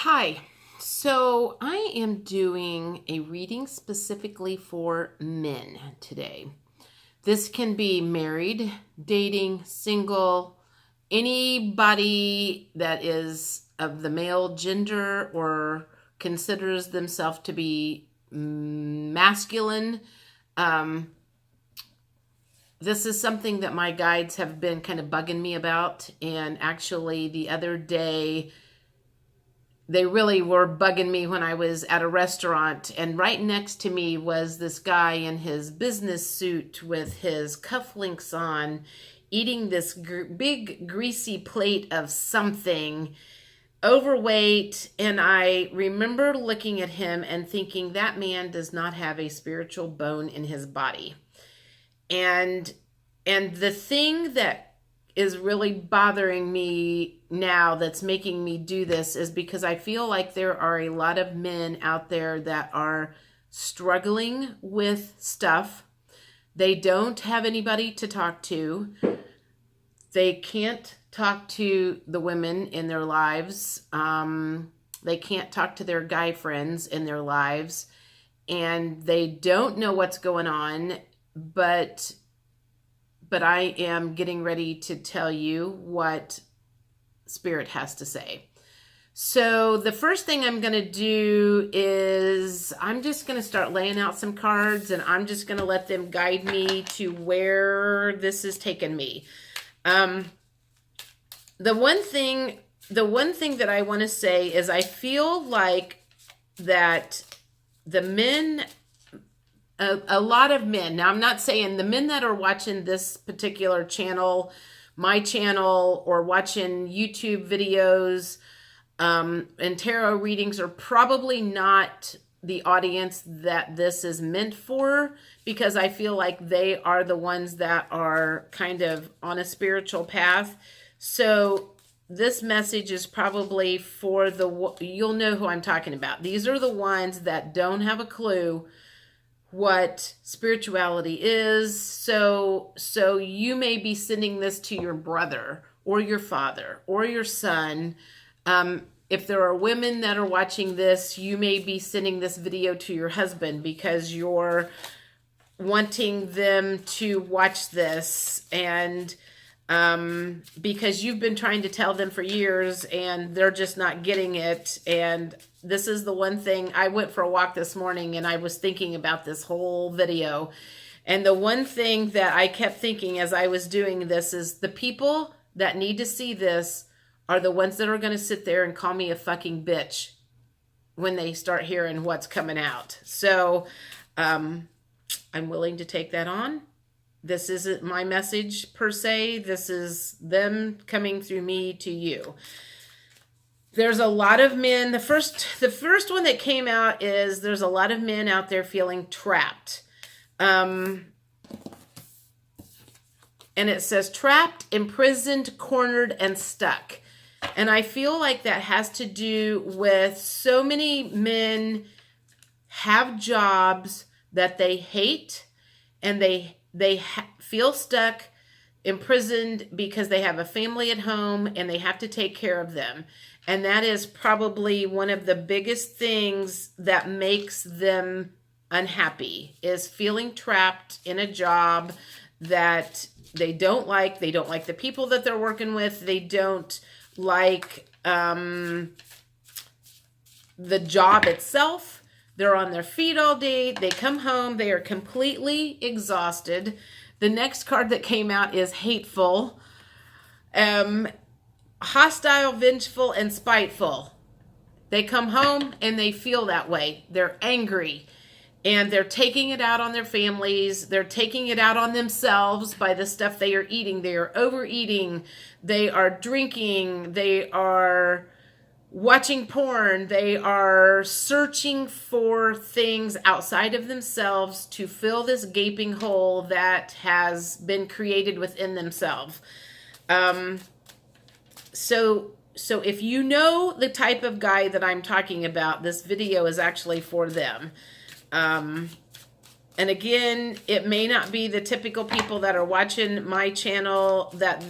Hi. So I am doing a reading specifically for men today. This can be married, dating, single, anybody that is of the male gender or considers themselves to be masculine. Um, this is something that my guides have been kind of bugging me about. And actually, the other day, they really were bugging me when I was at a restaurant, and right next to me was this guy in his business suit with his cufflinks on, eating this big greasy plate of something, overweight. And I remember looking at him and thinking, that man does not have a spiritual bone in his body. And the thing that is really bothering me now, that's making me do this, is because I feel like there are a lot of men out there that are struggling with stuff. They don't have anybody to talk to. They can't talk to the women in their lives. They can't talk to their guy friends in their lives. And they don't know what's going on, but I am getting ready to tell you what Spirit has to say. So the first thing I'm going to do is I'm just going to start laying out some cards, and I'm just going to let them guide me to where this is taking me. The one thing that I want to say is I feel like that the men, a lot of men, now I'm not saying the men that are watching this particular channel, my channel, or watching YouTube videos and tarot readings, are probably not the audience that this is meant for, because I feel like they are the ones that are kind of on a spiritual path. So this message is probably for you'll know who I'm talking about. These are the ones that don't have a clue what spirituality is. So you may be sending this to your brother or your father or your son. If there are women that are watching this, you may be sending this video to your husband because you're wanting them to watch this, and because you've been trying to tell them for years and they're just not getting it. And this is the one thing, I went for a walk this morning and I was thinking about this whole video. And the one thing that I kept thinking as I was doing this is the people that need to see this are the ones that are going to sit there and call me a fucking bitch when they start hearing what's coming out. So I'm willing to take that on. This isn't my message per se. This is them coming through me to you. There's a lot of men. The first one that came out is there's a lot of men out there feeling trapped. And it says trapped, imprisoned, cornered, and stuck. And I feel like that has to do with so many men have jobs that they hate, and they feel stuck, imprisoned, because they have a family at home and they have to take care of them. And that is probably one of the biggest things that makes them unhappy, is feeling trapped in a job that they don't like. They don't like the people that they're working with. They don't like the job itself. They're on their feet all day. They come home. They are completely exhausted. The next card that came out is hateful, hostile, vengeful, and spiteful. They come home and they feel that way. They're angry and they're taking it out on their families. They're taking it out on themselves by the stuff they are eating. They are overeating. They are drinking. They are watching porn. They are searching for things outside of themselves to fill this gaping hole that has been created within themselves. So if you know the type of guy that I'm talking about, this video is actually for them. And again, it may not be the typical people that are watching my channel that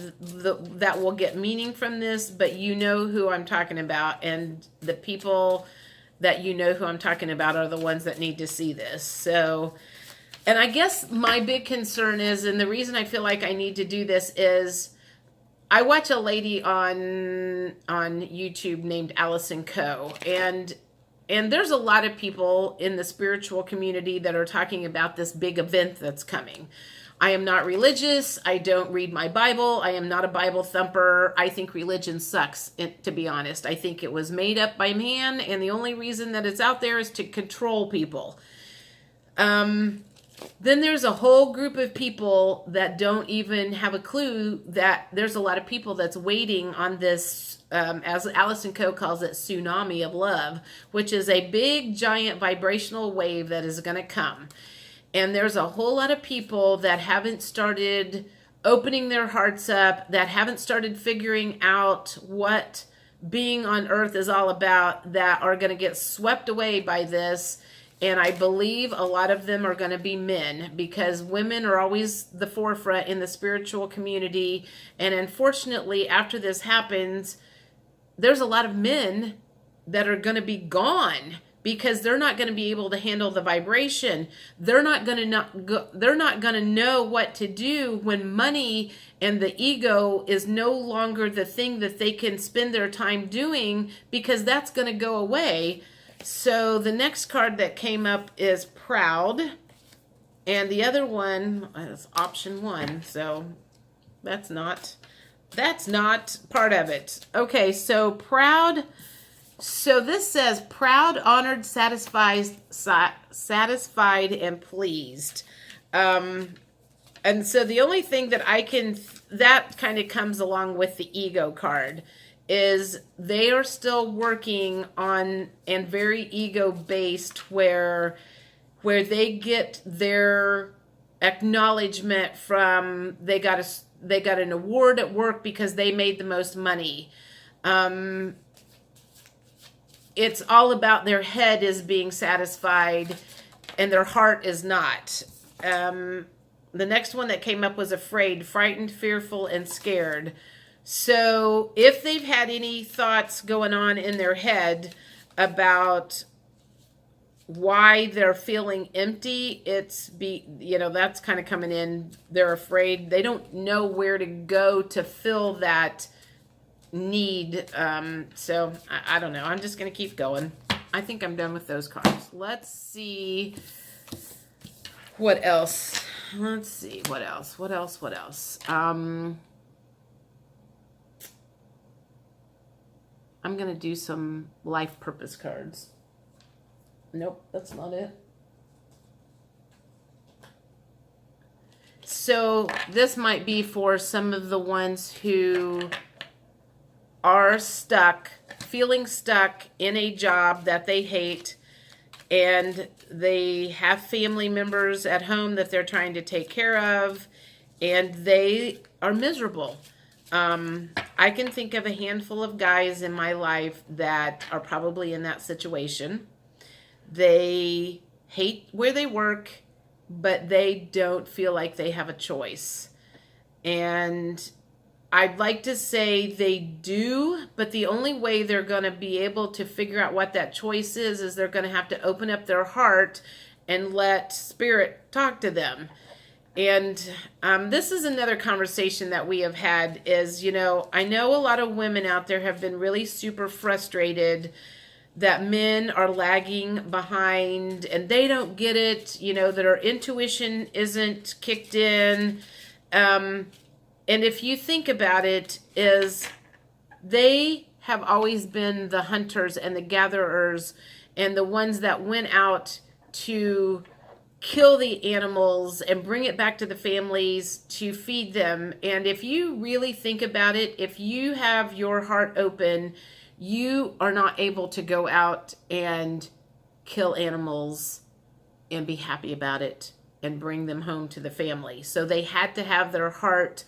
will get meaning from this, but you know who I'm talking about, and the people that you know who I'm talking about are the ones that need to see this. So, and I guess my big concern is, and the reason I feel like I need to do this is, I watch a lady on YouTube named Allison Coe, and there's a lot of people in the spiritual community that are talking about this big event that's coming. I am not religious. I don't read my Bible. I am not a Bible thumper. I think religion sucks, to be honest. I think it was made up by man, and the only reason that it's out there is to control people. Then there's a whole group of people that don't even have a clue that there's a lot of people that's waiting on this, as Allison Coe calls it, tsunami of love, which is a big, giant vibrational wave that is going to come. And there's a whole lot of people that haven't started opening their hearts up, that haven't started figuring out what being on earth is all about, that are going to get swept away by this. And I believe a lot of them are going to be men, because women are always the forefront in the spiritual community. And unfortunately, after this happens, there's a lot of men that are going to be gone, because they're not going to be able to handle the vibration. They're not going to know what to do when money and the ego is no longer the thing that they can spend their time doing, because that's going to go away. So the next card that came up is Proud, and the other one is option 1. So that's not part of it. Okay, so Proud. So this says proud, honored, satisfied, and pleased. And so the only thing that that kind of comes along with the ego card is they are still working on, and very ego based, where they get their acknowledgement from, they got an award at work because they made the most money. It's all about their head is being satisfied and their heart is not. The next one that came up was afraid, frightened, fearful, and scared. So if they've had any thoughts going on in their head about why they're feeling empty, that's kind of coming in. They're afraid. They don't know where to go to fill that need. So I don't know. I'm just going to keep going. I think I'm done with those cards. Let's see what else. What else? I'm going to do some life purpose cards. Nope, that's not it. So this might be for some of the ones who are feeling stuck in a job that they hate, and they have family members at home that they're trying to take care of, and they are miserable. I can think of a handful of guys in my life that are probably in that situation. They hate where they work, but they don't feel like they have a choice. And I'd like to say they do, but the only way they're going to be able to figure out what that choice is they're going to have to open up their heart and let spirit talk to them. And this is another conversation that we have had is, I know a lot of women out there have been really super frustrated that men are lagging behind and they don't get it, that our intuition isn't kicked in. And if you think about it, is they have always been the hunters and the gatherers and the ones that went out to kill the animals and bring it back to the families to feed them. And if you really think about it, if you have your heart open, you are not able to go out and kill animals and be happy about it and bring them home to the family. So they had to have their heart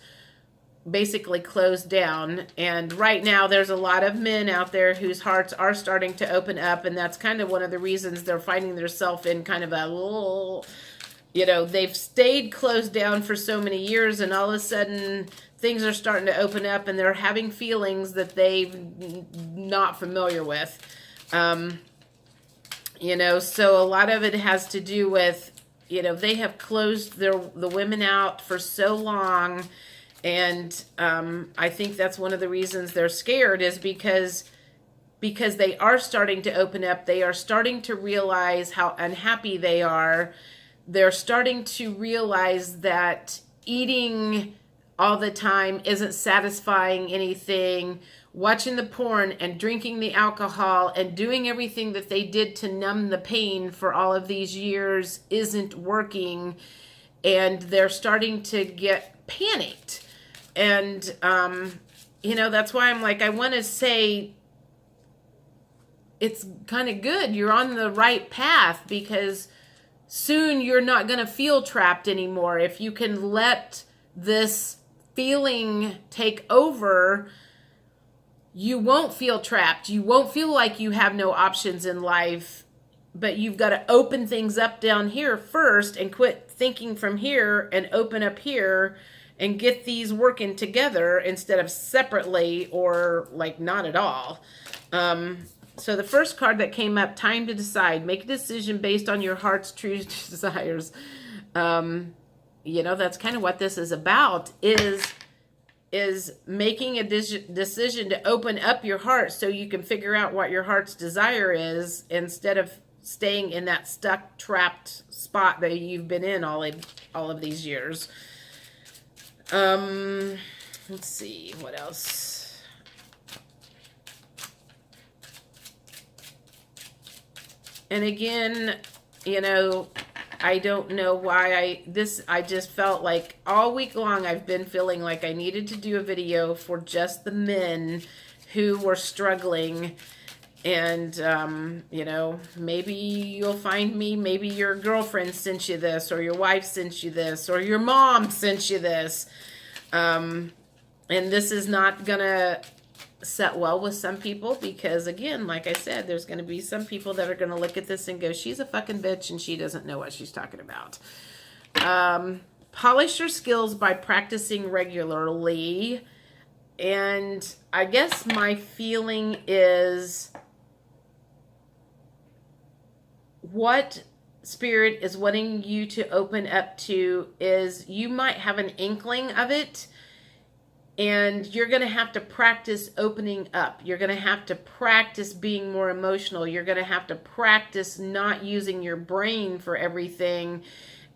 basically closed down. And right now there's a lot of men out there whose hearts are starting to open up, and that's kind of one of the reasons they're finding themselves in kind of a little You know, they've stayed closed down for so many years, and all of a sudden things are starting to open up, and they're having feelings that they've not familiar with. You know, so a lot of it has to do with, you know, they have closed the women out for so long, and I think that's one of the reasons they're scared, is because they are starting to open up. They are starting to realize how unhappy they are. They're starting to realize that eating all the time isn't satisfying anything. Watching the porn and drinking the alcohol and doing everything that they did to numb the pain for all of these years isn't working. And they're starting to get panicked. And, you know, that's why I'm like, I want to say it's kind of good. You're on the right path, because soon you're not going to feel trapped anymore. If you can let this feeling take over, you won't feel trapped. You won't feel like you have no options in life, but you've got to open things up down here first and quit thinking from here and open up here and get these working together instead of separately or like not at all. So the first card that came up, time to decide. Make a decision based on your heart's true desires. You know, that's kind of what this is about, is making a decision to open up your heart so you can figure out what your heart's desire is, instead of staying in that stuck, trapped spot that you've been in all of these years. Let's see, what else? And again, you know, I don't know why I just felt like all week long I've been feeling like I needed to do a video for just the men who were struggling. And, you know, maybe you'll find me, maybe your girlfriend sent you this, or your wife sent you this, or your mom sent you this. And this is not going to set well with some people, because again, like I said, there's going to be some people that are going to look at this and go, she's a fucking bitch and she doesn't know what she's talking about. Polish your skills by practicing regularly. And I guess my feeling is, what Spirit is wanting you to open up to is, you might have an inkling of it, and you're going to have to practice opening up. You're going to have to practice being more emotional. You're going to have to practice not using your brain for everything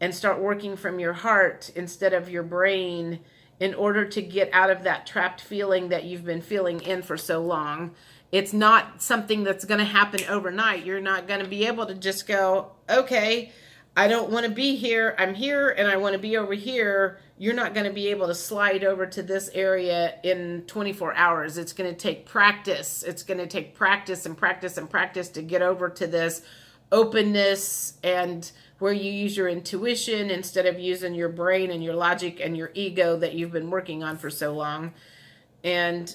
and start working from your heart instead of your brain, in order to get out of that trapped feeling that you've been feeling in for so long. It's not something that's going to happen overnight. You're not going to be able to just go, okay, I don't want to be here. I'm here and I want to be over here. You're not going to be able to slide over to this area in 24 hours. It's going to take practice. It's going to take practice and practice and practice to get over to this openness, and where you use your intuition instead of using your brain and your logic and your ego that you've been working on for so long. And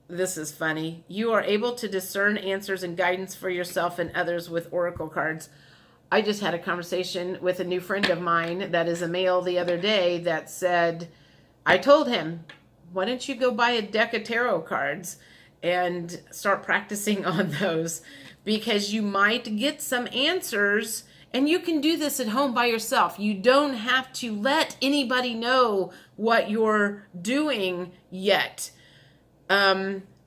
this is funny. You are able to discern answers and guidance for yourself and others with oracle cards. I just had a conversation with a new friend of mine that is a male the other day that said, I told him, why don't you go buy a deck of tarot cards and start practicing on those, because you might get some answers, and you can do this at home by yourself. You don't have to let anybody know what you're doing yet.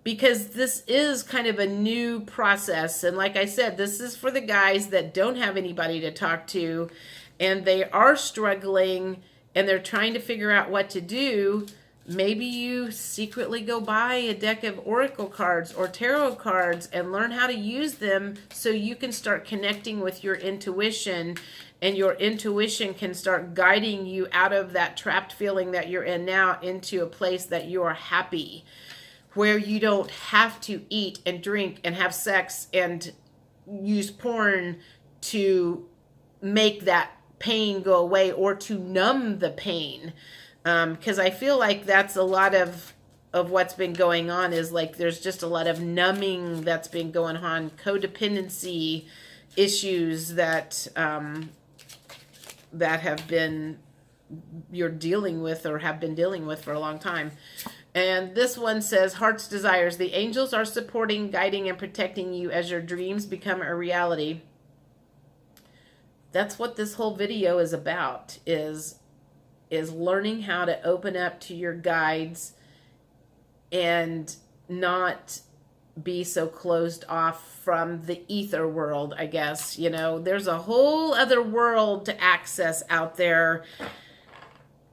Because this is kind of a new process. And like I said, this is for the guys that don't have anybody to talk to, and they are struggling and they're trying to figure out what to do. Maybe you secretly go buy a deck of oracle cards or tarot cards and learn how to use them so you can start connecting with your intuition, and your intuition can start guiding you out of that trapped feeling that you're in now into a place that you are happy, where you don't have to eat and drink and have sex and use porn to make that pain go away or to numb the pain. Because I feel like that's a lot of what's been going on, is like there's just a lot of numbing that's been going on, codependency, issues that that have been you're dealing with or have been dealing with for a long time. And this one says, Heart's Desires. The angels are supporting, guiding, and protecting you as your dreams become a reality. That's what this whole video is about, is learning how to open up to your guides and not be so closed off from the ether world, I guess. You know, there's a whole other world to access out there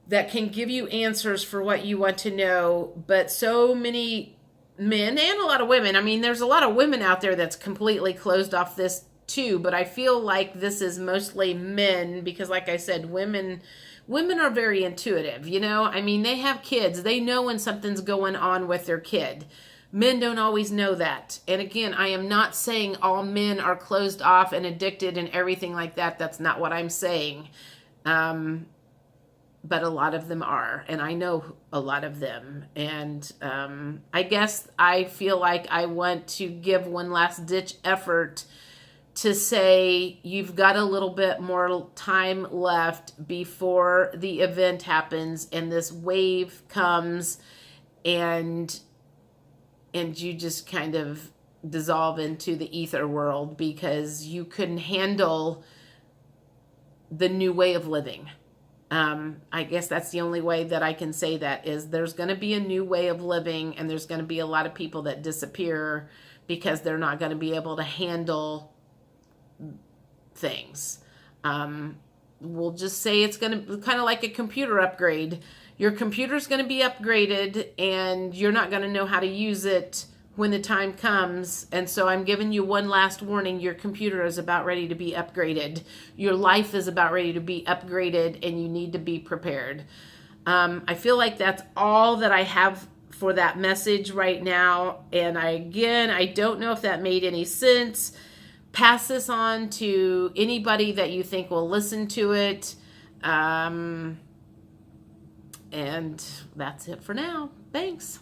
that can give you answers for what you want to know. But so many men and a lot of women, I mean, there's a lot of women out there that's completely closed off this too, but I feel like this is mostly men because, like I said, women are very intuitive, you know? I mean, they have kids. They know when something's going on with their kid. Men don't always know that. And again, I am not saying all men are closed off and addicted and everything like that. That's not what I'm saying. But a lot of them are, and I know a lot of them. And I guess I feel like I want to give one last ditch effort to say you've got a little bit more time left before the event happens and this wave comes and you just kind of dissolve into the ether world because you couldn't handle the new way of living. I guess that's the only way that I can say that is there's going to be a new way of living and there's going to be a lot of people that disappear because they're not going to be able to handle things. We'll just say it's going to be kind of like a computer upgrade. Your computer's going to be upgraded and you're not going to know how to use it when the time comes. And so I'm giving you one last warning. Your computer is about ready to be upgraded. Your life is about ready to be upgraded and you need to be prepared. I feel like that's all that I have for that message right now. And I don't know if that made any sense. Pass this on to anybody that you think will listen to it. And that's it for now. Thanks.